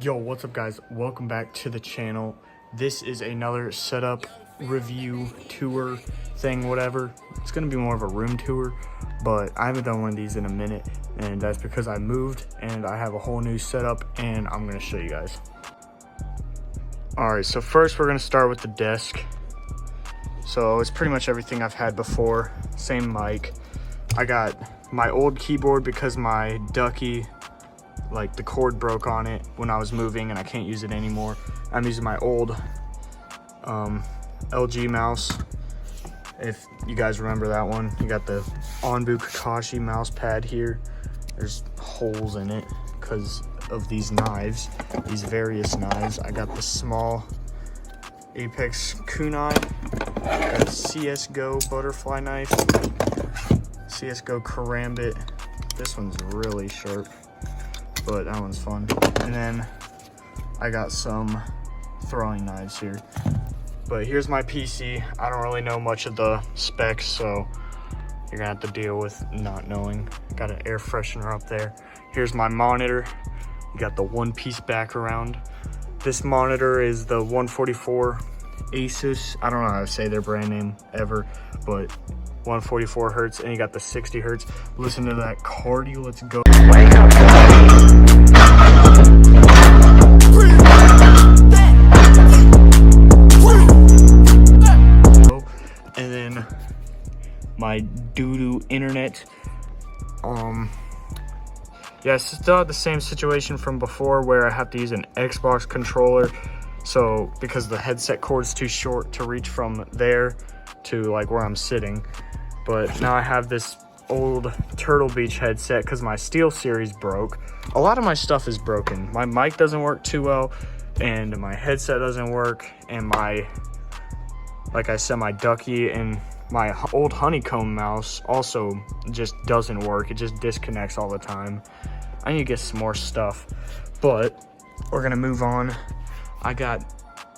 Yo, what's up guys? Welcome back to the channel. This is another setup review tour thing, whatever. It's gonna be more of a room tour, but I haven't done one of these in a minute, and that's because I moved and I have a whole new setup and I'm gonna show you guys. Alright, so first we're gonna start with the desk. So it's pretty much everything I've had before. Same mic. I got my old keyboard because my Ducky, like the cord broke on it when I was moving and I can't use it anymore. I'm using my old LG mouse. If you guys remember that one, you got the Onbu Kakashi mouse pad here. There's holes in it because of these knives, these various knives. I got the small Apex kunai, got the CSGO butterfly knife, CSGO karambit. This one's really sharp, but that one's fun. And then I got some throwing knives here. But here's my PC. I don't really know much of the specs, so you're gonna have to deal with not knowing. Got an air freshener up there. Here's my monitor. You got the one-piece background. This monitor is the 144 Asus. I don't know how to say their brand name ever, but 144 hertz, and you got the 60 hertz. Listen to that cardio. Let's go. Wake up. And then my doo-doo internet. Yeah, it's still the same situation from before where I have to use an Xbox controller. So because the headset cord's too short to reach from there to like where I'm sitting. But now I have this old Turtle Beach headset because my Steel Series broke. A lot of my stuff is broken. My mic doesn't work too well, and my headset doesn't work, and my, like I said, my Ducky and my old Honeycomb mouse also just doesn't work. It just disconnects all the time. I need to get some more stuff, but we're gonna move on. I got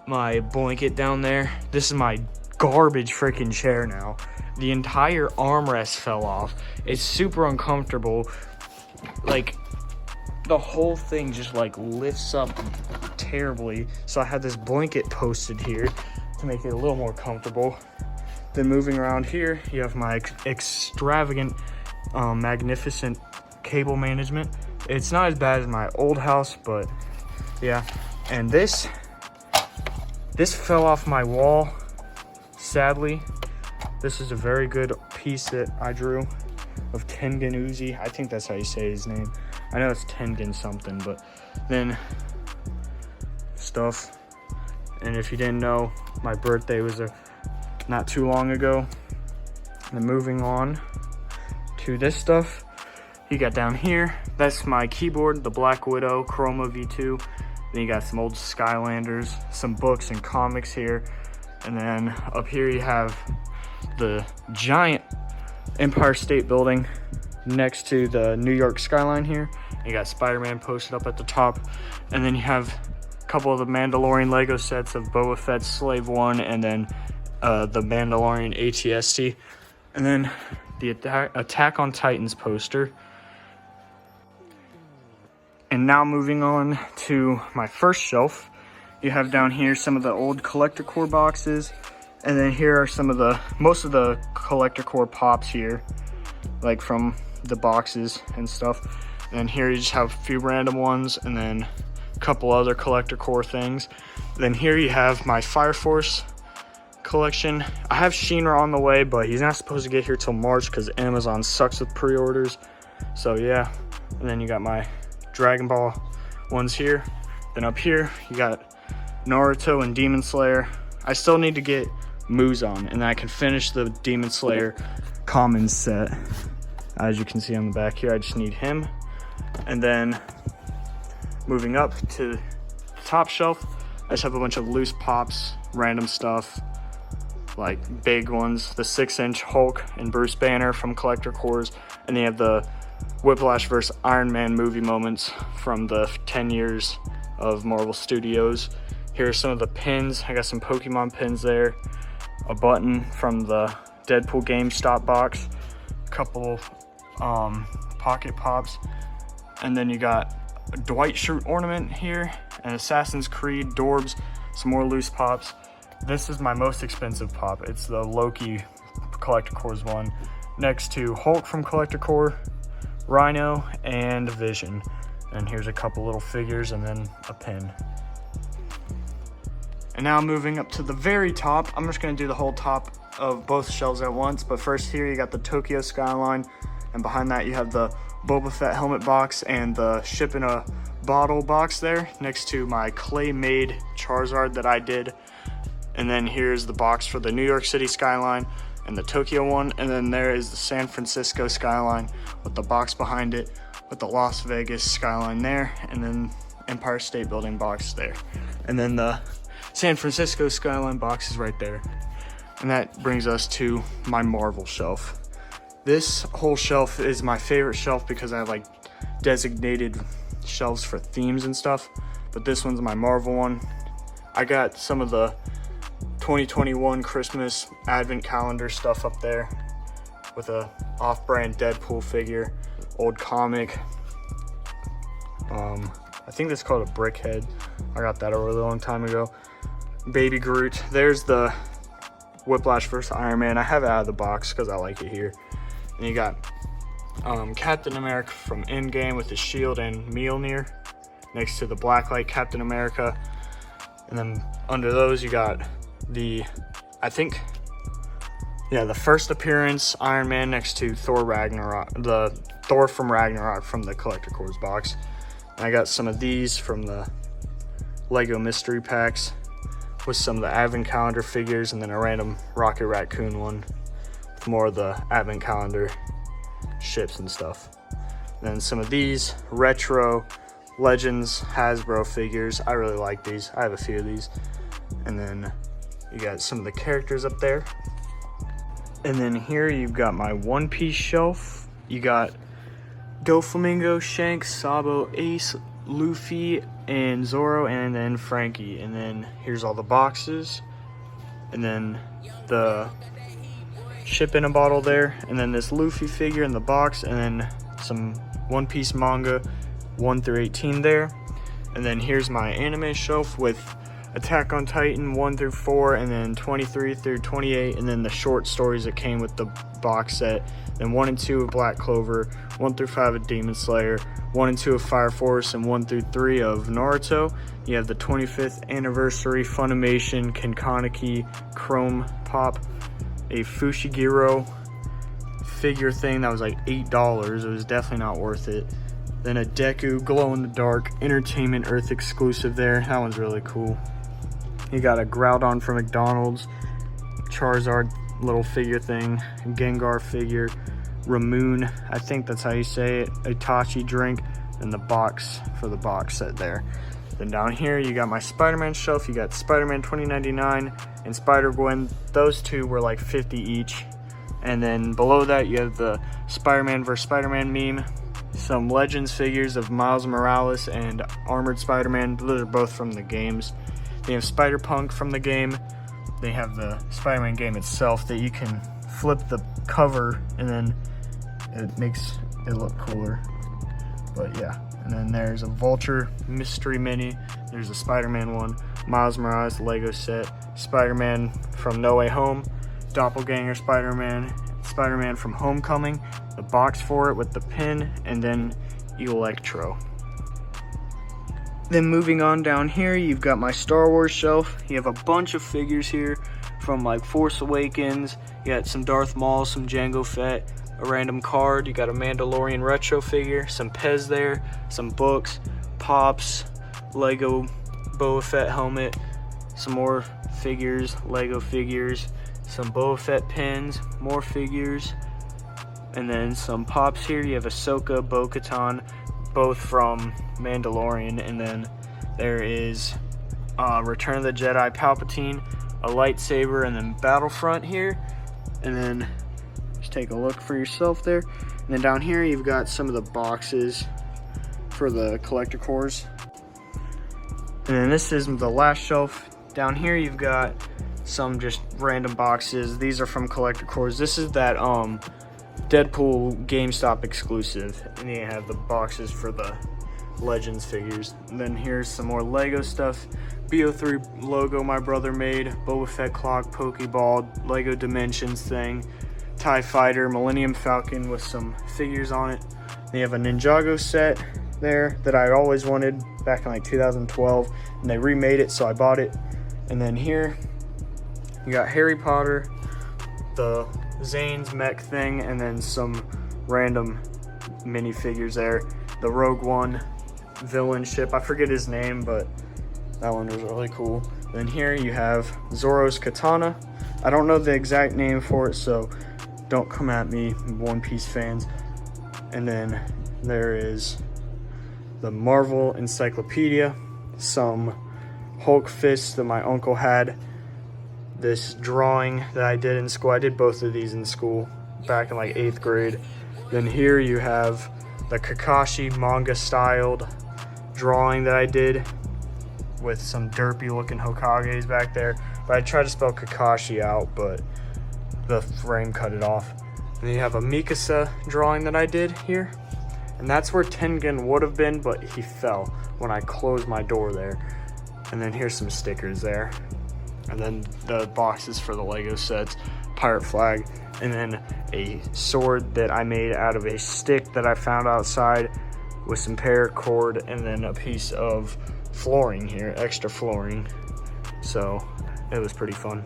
my blanket down there. This is my garbage freaking chair now. The entire armrest fell off. It's super uncomfortable. Like, the whole thing just like lifts up terribly. So I had this blanket posted here to make it a little more comfortable. Then moving around here, you have my extravagant, magnificent cable management. It's not as bad as my old house, but yeah. And this fell off my wall, sadly. This is a very good piece that I drew of Tengen Uzi. I think that's how you say his name. I know it's Tengen something, but then stuff. And if you didn't know, my birthday was not too long ago. And moving on to this stuff, you got down here, that's my keyboard, the Black Widow Chroma V2. Then you got some old Skylanders, some books and comics here. And then up here you have the giant Empire State Building next to the New York skyline here. You got Spider-Man posted up at the top. And then you have a couple of the Mandalorian Lego sets of Boba Fett's Slave One, and then the Mandalorian ATST. And then the Attack on Titans poster. And now moving on to my first shelf, you have down here some of the old collector core boxes, and then here are some of most of the collector core pops here, like from the boxes and stuff. And here you just have a few random ones, and then a couple other collector core things. Then here you have my Fire Force collection. I have Shinra on the way, but he's not supposed to get here till March because Amazon sucks with pre-orders. So yeah, and then you got my Dragon Ball ones here. Then up here you got Naruto and Demon Slayer. I still need to get Muzan, and then I can finish the Demon Slayer common set. As you can see on the back here, I just need him. And then moving up to the top shelf, I just have a bunch of loose pops, random stuff, like big ones, the 6-inch Hulk and Bruce Banner from Collector Cores, and they have the Whiplash vs. Iron Man movie moments from the 10 years of Marvel Studios. Here are some of the pins. I got some Pokemon pins there, a button from the Deadpool GameStop box, a couple pocket pops, and then you got a Dwight shirt ornament here, an Assassin's Creed, Dorbs, some more loose pops. This is my most expensive pop. It's the Loki Collector Cores one, next to Hulk from Collector Core, Rhino, and Vision. And here's a couple little figures and then a pin. And now moving up to the very top, I'm just gonna do the whole top of both shelves at once. But first here you got the Tokyo Skyline, and behind that you have the Boba Fett helmet box and the ship in a bottle box there, next to my clay-made Charizard that I did. And then here's the box for the New York City Skyline and the Tokyo one. And then there is the San Francisco Skyline with the box behind it, with the Las Vegas Skyline there, and then Empire State Building box there. And then the San Francisco Skyline box is right there. And that brings us to my Marvel shelf. This whole shelf is my favorite shelf because I have like designated shelves for themes and stuff. But this one's my Marvel one. I got some of the 2021 Christmas advent calendar stuff up there with a off-brand Deadpool figure, old comic. I think that's called a Brickhead. I got that a really long time ago. Baby Groot. There's the Whiplash vs. Iron Man. I have it out of the box because I like it here. And you got Captain America from Endgame with his shield and Mjolnir next to the Blacklight Captain America. And then under those you got the, the first appearance Iron Man next to Thor Ragnarok, the Thor from Ragnarok from the Collector Cores box. And I got some of these from the Lego mystery packs with some of the advent calendar figures, and then a random Rocket Raccoon one with more of the advent calendar ships and stuff. And then some of these retro Legends Hasbro figures. I really like these. I have a few of these. And then you got some of the characters up there. And then here you've got my One Piece shelf. You got Doflamingo, Shanks, Sabo, Ace, Luffy, and Zoro, and then Frankie. And then here's all the boxes. And then the ship in a bottle there. And then this Luffy figure in the box. And then some One Piece manga 1 through 18 there. And then here's my anime shelf with Attack on Titan 1 through 4, and then 23 through 28, and then the short stories that came with the box set. Then 1 and 2 of Black Clover, 1 through 5 of Demon Slayer, 1 and 2 of Fire Force, and 1 through 3 of Naruto. You have the 25th anniversary Funimation Kenkaneki Chrome Pop, a Fushiguro figure thing that was like $8. It was definitely not worth it. Then a Deku Glow in the Dark Entertainment Earth exclusive there. That one's really cool. You got a Groudon from McDonald's, Charizard little figure thing, Gengar figure, Ramoon, I think that's how you say it, Itachi drink, and the box for the box set there. Then down here you got my Spider-Man shelf. You got Spider-Man 2099 and Spider-Gwen. Those two were like 50 each. And then below that you have the Spider-Man vs. Spider-Man meme, some Legends figures of Miles Morales and Armored Spider-Man. Those are both from the games. They have Spider-Punk from the game. They have the Spider-Man game itself that you can flip the cover and then it makes it look cooler. But yeah, and then there's a Vulture Mystery Mini. There's a Spider-Man one, Miles Morales Lego set, Spider-Man from No Way Home, Doppelganger Spider-Man, Spider-Man from Homecoming, the box for it with the pin, and then Electro. Then moving on down here, you've got my Star Wars shelf. You have a bunch of figures here from like Force Awakens. You got some Darth Maul, some Jango Fett, a random card. You got a Mandalorian retro figure, some Pez there, some books, Pops, Lego Boba Fett helmet, some more figures, Lego figures, some Boba Fett pins, more figures, and then some Pops here. You have Ahsoka, Bo-Katan, both from Mandalorian, and then there is Return of the Jedi Palpatine, a lightsaber, and then Battlefront here. And then just take a look for yourself there. And then down here you've got some of the boxes for the Collector Cores. And then this is the last shelf. Down here you've got some just random boxes. These are from Collector Cores. This is that Deadpool GameStop exclusive, and you have the boxes for the Legends figures. And then here's some more Lego stuff. BO3 logo my brother made, Boba Fett clock, Pokeball, Lego Dimensions thing, TIE Fighter, Millennium Falcon with some figures on it. They have a Ninjago set there that I always wanted back in like 2012, and they remade it, so I bought it. And then here you got Harry Potter, the Zane's mech thing, and then some random minifigures there. The Rogue One villain ship, I forget his name, but that one was really cool. Then here you have Zoro's katana. I don't know the exact name for it, so don't come at me, One Piece fans. And then there is the Marvel Encyclopedia, some Hulk fists that my uncle had, this drawing that I did in school. I did both of these in school back in like 8th grade. Then here you have the Kakashi manga styled drawing that I did with some derpy looking Hokages back there. But I tried to spell Kakashi out, but the frame cut it off. And then you have a Mikasa drawing that I did here. And that's where Tengen would have been, but he fell when I closed my door there. And then here's some stickers there. And then the boxes for the Lego sets, pirate flag, and then a sword that I made out of a stick that I found outside with some paracord, and then a piece of flooring here, extra flooring. So it was pretty fun.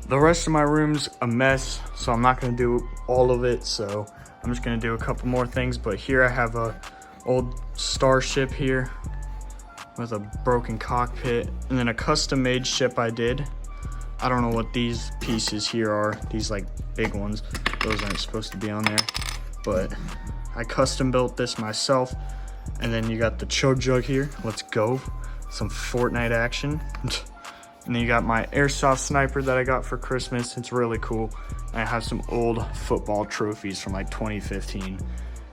The rest of my room's a mess, so I'm not gonna do all of it, so I'm just gonna do a couple more things. But here I have a old starship here with a broken cockpit, and then a custom made ship I did. I don't know what these pieces here are, these like big ones. Those aren't supposed to be on there, but I custom built this myself. And then you got the Chug Jug here, let's go. Some Fortnite action. And then you got my airsoft sniper that I got for Christmas. It's really cool. I have some old football trophies from like 2015.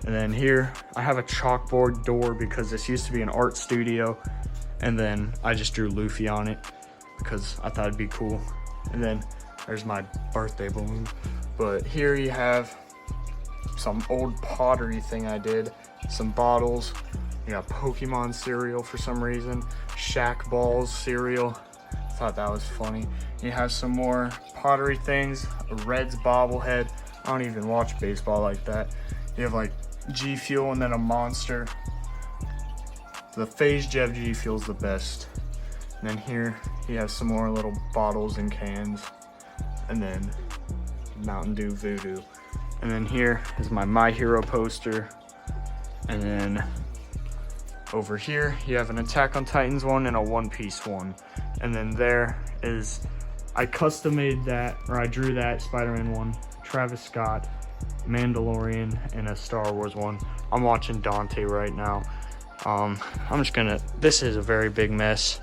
And then here, I have a chalkboard door because this used to be an art studio. And then I just drew Luffy on it because I thought it'd be cool. And then there's my birthday balloon. But here you have some old pottery thing I did. Some bottles. You got Pokemon cereal for some reason. Shaq Balls cereal. Thought that was funny. You have some more pottery things. A Reds bobblehead. I don't even watch baseball like that. You have like G Fuel and then a monster. The Phase Jev G Fuel's the best. And then here you have some more little bottles and cans. And then Mountain Dew Voodoo. And then here is my Hero poster. And then over here you have an Attack on Titans one and a One Piece one. And then there is, I custom made that, or I drew that Spider-Man one, Travis Scott, Mandalorian, and a Star Wars one. I'm watching Dante right now. I'm just gonna, this is a very big mess.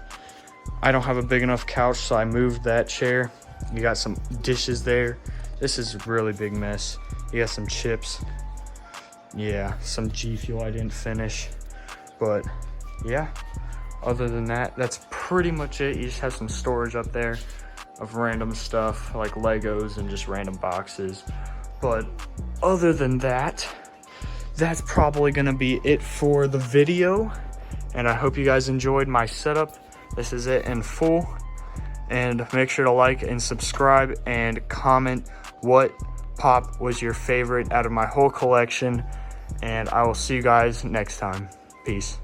I don't have a big enough couch, so I moved that chair. You got some dishes there. This is a really big mess. You got some chips. Yeah, some G Fuel I didn't finish. But yeah, other than that, that's pretty much it. You just have some storage up there of random stuff like Legos and just random boxes. But other than that, that's probably gonna be it for the video. And I hope you guys enjoyed my setup. This is it in full. And make sure to like and subscribe and comment what pop was your favorite out of my whole collection. And I will see you guys next time. Peace.